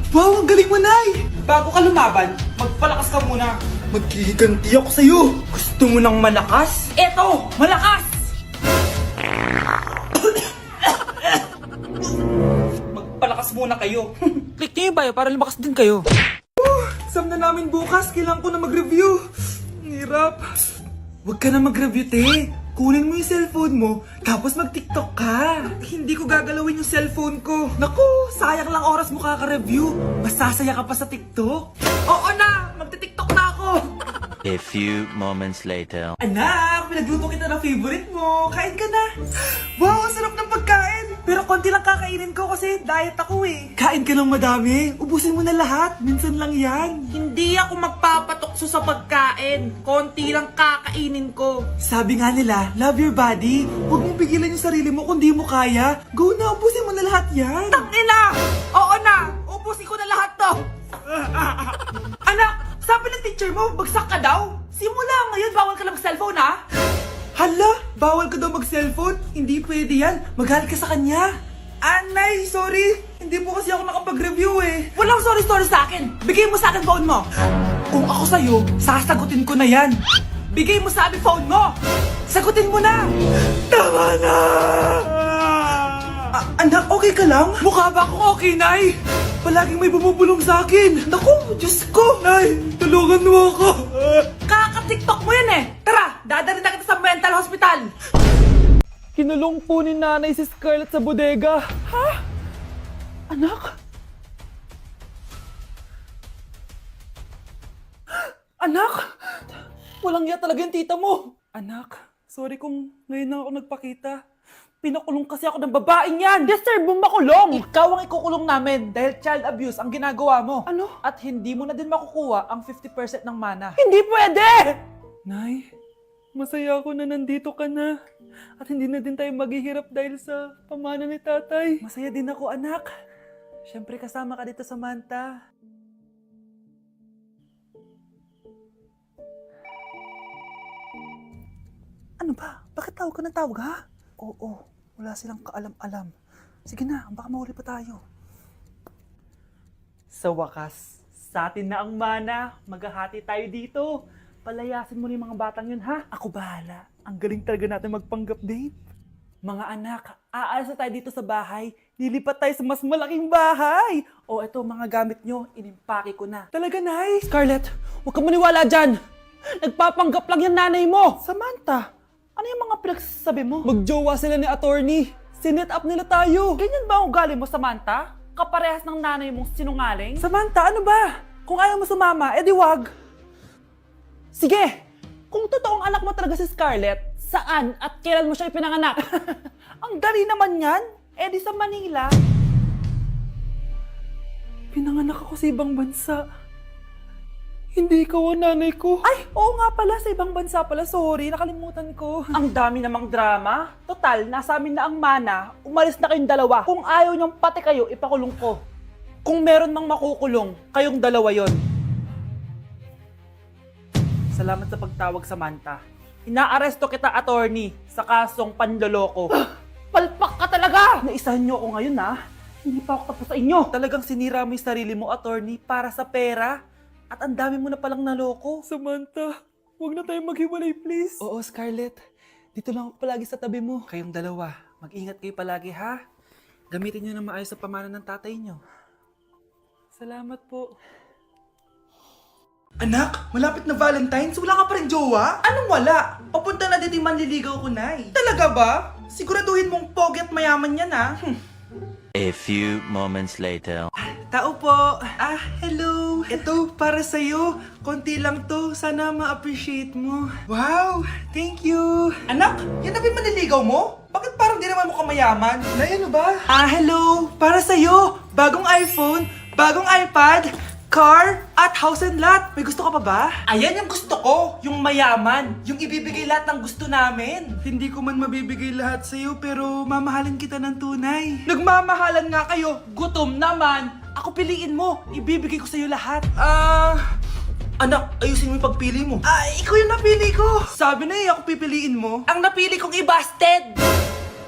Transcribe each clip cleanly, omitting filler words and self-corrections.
Wow, ang galing mo, Nay! Bago ka lumaban, magpalakas ka muna. Maghihiganti ako sa'yo. Gusto mo ng malakas? Eto, malakas! Magpalakas muna kayo. Click niyo yung bio para lumakas din kayo. Exam na namin bukas, kailangan ko na mag-review. Ang hirap. Huwag ka na mag-review, te. Kunin mo yung cellphone mo, tapos mag-TikTok ka. Hindi ko gagalawin yung cellphone ko. Naku, sayang lang oras mo kaka-review. Masasaya ka pa sa TikTok. Oo na, magti-TikTok na ako. A few moments later. Anak, pinagluto kita ng favorite mo. Kain ka na. Wow, ang sarap ng pagkain. Pero konti lang kakainin ko kasi diet ako eh. Kain ka ng madami. Ubusin mo na lahat. Minsan lang yan. Hindi ako magpapatukso sa pagkain. Konti lang kakainin ko. Sabi nga nila, love your body. Huwag mong pigilan yung sarili mo kung di mo kaya. Go na, ubusin mo na lahat yan. Tangina! Oo na! Ubusin ko na lahat to! Anak, sabi ng teacher mo, bagsak ka daw? Simula ngayon, bawal ka na mag-cellphone ha? Hala, bawal ka daw mag-cellphone? Hindi pwede yan. Magalit ka sa kanya. Anay, sorry. Hindi po kasi ako nakapag-review eh. Walang sorry-sorry sa akin. Bigay mo sa akin phone mo. Kung ako sa'yo, sasagutin ko na yan. Bigay mo sa akin phone mo. Sagutin mo na! Tama na! Anak, okay ka lang? Mukha ba akong okay, Nay? Palaging may bumubulong sa akin. Naku, Diyos ko! Nay, tulungan mo ako! Kaka-tiktok mo yan eh. Tara, dadalhin na kita sa mental hospital. Kinulong po ni nanay si Scarlett sa bodega. Ha? Anak? Anak? Walang iya talaga yung tita mo. Anak, sorry kung ngayon lang ako nagpakita. Pinakulong kasi ako ng babaeng yan! Deserve mo makulong! Ikaw ang ikukulong namin dahil child abuse ang ginagawa mo. Ano? At hindi mo na din makukuha ang 50% ng mana. Hindi pwede! Nay, masaya ako na nandito ka na. At hindi na din tayo maghihirap dahil sa pamana ni tatay. Masaya din ako, anak. Siyempre kasama ka dito sa Manta. Ano ba? Bakit tawag ka ng tawag, ha? Oo, wala silang kaalam-alam. Sige na, baka mahuli pa tayo. Sa wakas, sa atin na ang mana. Maghahati tayo dito. Palayasin mo na yung mga batang yun, ha? Ako bahala. Ang galing talaga natin magpanggap date. Mga anak, aalis na tayo dito sa bahay. Lilipat tayo sa mas malaking bahay. O eto, mga gamit nyo, inimpake ko na. Talaga, Nay? Scarlett, huwag kang maniwala dyan! Nagpapanggap lang yung nanay mo! Samantha, Ano yung mga pinagsasabi mo? magjowa sila ni attorney. Sinet up nila tayo. Ganyan ba ang ugali mo, Samantha? Kaparehas ng nanay mong sinungaling? Samantha, ano ba? Kung ayaw mo sumama, edi wag. Sige! Kung totoong anak mo talaga si Scarlett, saan at kailan mo siya ipinanganak? Ang dali naman yan. Di sa Manila. Pinanganak ako sa ibang bansa. Hindi ikaw ang nanay ko. Ay, oo nga pala, sa ibang bansa pala. Sorry, nakalimutan ko. Ang dami namang drama. Total, nasa amin na ang mana. Umalis na kayong dalawa. Kung ayaw niyong pati kayo, ipakulong ko. Kung meron mang makukulong, kayong dalawa yon. Salamat sa pagtawag, Samantha. Inaaresto kita, attorney, sa kasong panloloko. Palpak ka talaga! Naisahan niyo ako ngayon, ha? Hindi pa ako tapos sa inyo. Talagang sinira mo yung sarili mo, attorney, para sa pera. At ang dami mo na palang naloko. Samantha, huwag na tayong maghiwalay, please. Oo, Scarlett. Dito lang ako palagi sa tabi mo. Kayong dalawa, mag-ingat kayo palagi, ha? Gamitin nyo na maayos sa pamana ng tatay nyo. Salamat po. Anak, malapit na Valentine's, wala ka pa rin jowa? Anong wala? Papunta na dito yung manliligaw ko, Nay. Talaga ba? Siguraduhin mong pogi at mayaman yan, ha? A few moments later. Tao po. Hello. Ito, para sa'yo. Konti lang to. Sana ma-appreciate mo. Wow, thank you. Anak, yan na ba yung manliligaw mo? Bakit parang di naman mo kamayaman? Nay, ano ba? Hello. Para sa'yo. Bagong iPhone, bagong iPad, car, at house and lot. May gusto ka pa ba? Ayan yung gusto ko, yung mayaman, yung ibibigay lahat ng gusto namin. Hindi ko man mabibigay lahat sa'yo, pero mamahalin kita ng tunay. Nagmamahalan nga kayo, gutom naman. Ako piliin mo, ibibigay ko sa'yo lahat. Anak, ayusin mo yung pagpili mo. Ikaw yung napili ko. Sabi na ako pipiliin mo. Ang napili kong i-busted.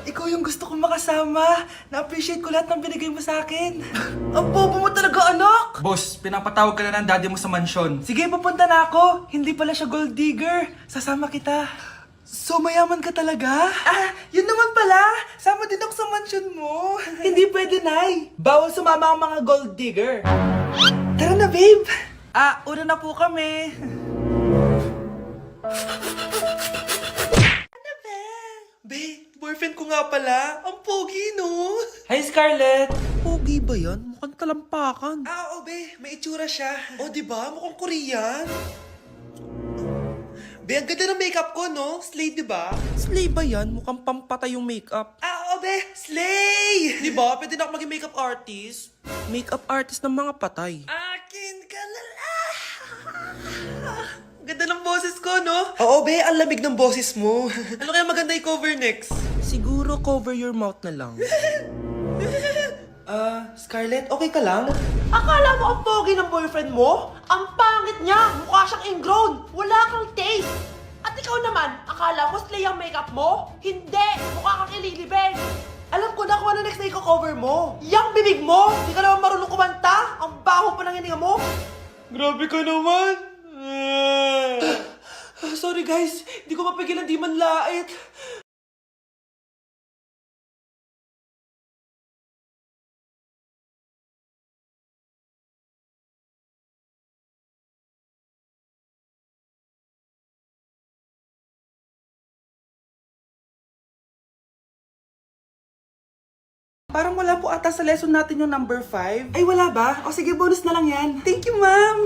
Ikaw yung gusto kong makasama. Na-appreciate ko lahat ng binigay mo sa akin. Ang bobo mo talaga, anak! Boss, pinapatawag ka na ng daddy mo sa mansyon. Sige, pupunta na ako. Hindi pala siya gold digger. Sasama kita. So, mayaman ka talaga? Ah, yun naman pala. Sama din ako sa mansyon mo. Hindi pwede, Nay. Bawal sumama ang mga gold digger. Tara na, babe. Ah, una na po kami. Ano ba? Babe, boyfriend ko nga pala. Ang pogi, no? Hi, Scarlett. Pogi ba yan? Mukhang talampakan. Ah, oo, be. May itsura siya. O, di ba? Mukhang Korean. Be, ang ganda ng makeup ko, no? Slay, di ba? Slay ba yan? Mukhang pampatay yung makeup. Ah, oo, be. Slay! Di ba? Pwede na ako maging makeup artist. Makeup artist ng mga patay. Akin ka na lang. Ganda ng boses ko, no? Oo, be. Ang lamig ng boses mo. Ano kaya maganda i-cover next? Siguro cover your mouth na lang. Scarlett, okay ka lang? Akala mo ang pogi ng boyfriend mo? Ang pangit niya! Mukha siyang ingrown! Wala kang taste! At ikaw naman, akala mo slay ang makeup mo? Hindi! Mukha kang ililibeng! Alam ko na kung ano next na i-cover mo! Yang bibig mo! Di ka naman marunong kumanta! Ang baho pa ng hininga mo! Grabe ka naman. Sorry guys, di ko mapigilan di man lait. Parang wala po ata sa lesson natin yung number 5. Ay, wala ba? O sige, bonus na lang yan. Thank you, ma'am.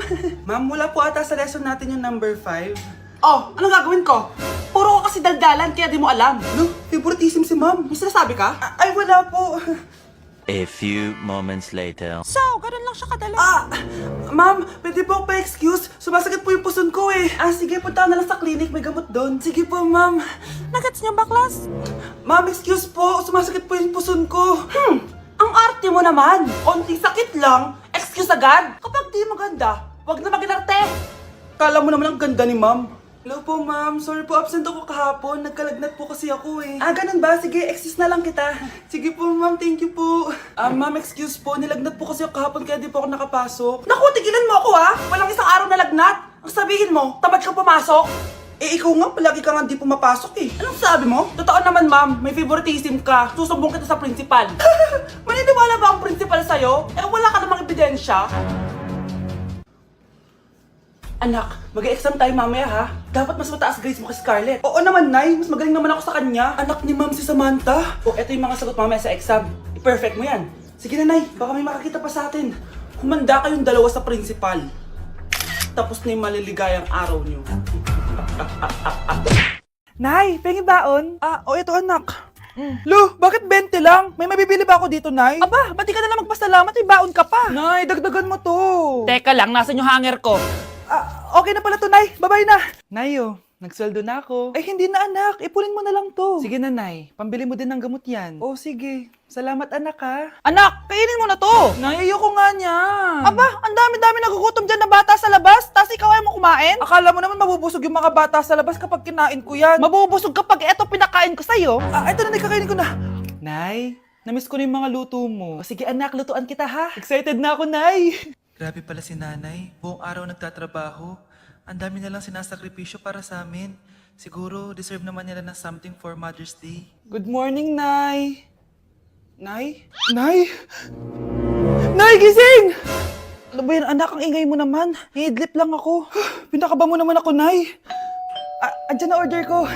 Ma'am, wala po ata sa lesson natin yung number 5. Oh, anong gagawin ko? Puro ka kasi daldalan kaya di mo alam. No, favoritism si ma'am. May sinasabi ka? Ay, wala po. A few moments later. So, ganun lang siya kadali. Ma'am, pwede po pa-excuse. Sumasakit po yung puson ko eh. Sige, punta na lang sa clinic. May gamot doon. Sige po, ma'am. Nagets niyo ba, class? Ma'am, excuse po. Sumasakit po yung puson ko. Ang arte mo naman! Konting sakit lang, excuse agad! Kapag di maganda, wag na mag-inarte! Kala mo naman ang ganda ni ma'am. Hello po, ma'am. Sorry po, absent ako kahapon. Nagkalagnat po kasi ako eh. Ganun ba? Sige, excuse na lang kita. Sige po, ma'am. Thank you po. Ma'am, excuse po. Nilagnat po kasi ako kahapon kaya di po ako nakapasok. Naku, tigilan mo ako ha! Walang isang araw na lagnat! Ang sabihin mo, tamad kang pumasok? Ikaw nga, palagi ka nga di pumapasok eh. Anong sabi mo? Totoo naman ma'am, may favoritism ka. Susumbong kita sa principal. Maniniwala ba ang principal sa'yo? Wala ka namang ebidensya. Anak, mag-exam tayo mamaya ha. Dapat mas mataas grades mo kay Scarlett. Oo naman, Nay. Mas magaling naman ako sa kanya. Anak ni ma'am si Samantha. Eto yung mga sagot mamaya sa exam. I-perfect mo yan. Sige na, Nay. Baka may makakita pa sa atin. Humanda kayong dalawa sa principal. Tapos na yung maliligayang araw niyo. Nay, pengi baon? Ito anak. Lo, bakit 20 lang? May mabibili ba ako dito, Nay? Aba, ba't di ka na lang magpasalamat? May baon ka pa. Nay, dagdagan mo to. Teka lang, nasan yung hanger ko? Okay na pala to, Nay. Bye-bye na. Nay, nagsweldo na ako. Ay, hindi na, anak. Ipunin mo na lang to. Sige na, Nay. Pambili mo din ng gamot yan. Oh, sige. Salamat, anak, ha. Anak, kainin mo na to! Nay, ayoko nga niyan. Aba, ang dami-dami nagugutom dyan na bata sa labas, tas ikaw ay mo kumain? Akala mo naman mabubusog yung mga bata sa labas kapag kinain ko yan. Mabubusog kapag eto pinakain ko sa'yo. Ito na, Nay, kakainin ko na. Nay, namiss ko na yung mga luto mo. Sige, anak, lutuan kita, ha. Excited na ako, Nay. Grabe pala si nanay. Buong araw nagtatrabaho. Ang dami na lang sinasakripisyo para sa amin. Siguro, deserve naman nila ng something for Mother's Day. Good morning, Nay. Nay? Nay? Nay, gising! Ano ba yan, anak? Ang ingay mo naman. Hidlip lang ako. Pinakaba mo naman ako, Nay. Andyan na order ko.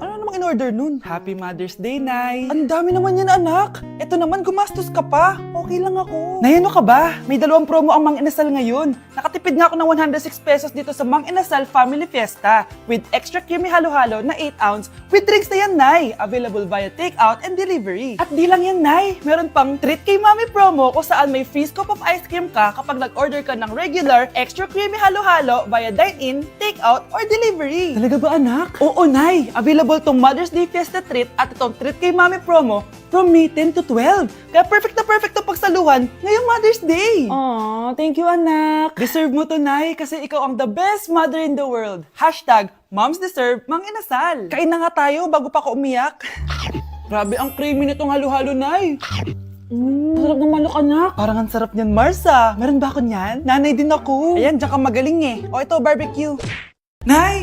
Ano namang in-order nun? Happy Mother's Day, Nay. Ang dami naman yan, anak. Ito naman, gumastos ka pa. Okay lang ako. Nay, ano ka ba? May 2 promo ang Mang Inasal ngayon. Nakatipid nga ako ng 106 pesos dito sa Mang Inasal Family Fiesta with extra creamy halo-halo na 8 ounce with drinks na yan, Nay. Available via takeout and delivery. At di lang yan, Nay. Meron pang Treat Kay Mami promo kung saan may free scoop of ice cream ka kapag nag-order ka ng regular extra creamy halo-halo via dine-in, takeout, or delivery. Talaga ba, anak? Oo, Nay. Available tong Mother's Day Fiesta Treat at itong Treat Kay Mami promo from May 10 to 12. Kaya perfect na pagsaluhan ngayong Mother's Day. Aw, thank you, anak. Deserve mo to, Nay, kasi ikaw ang the best mother in the world. #MomsDeserve Mang Inasal. Kain na nga tayo bago pa ako umiyak. Grabe ang creamy nitong halo-halo, Nay. Sarap ng manok, anak. Parang ang sarap niyan, Mars, ah. Meron ba ako niyan? Nanay din ako. Ayan, diyan ka magaling eh. O ito, barbecue. Nay!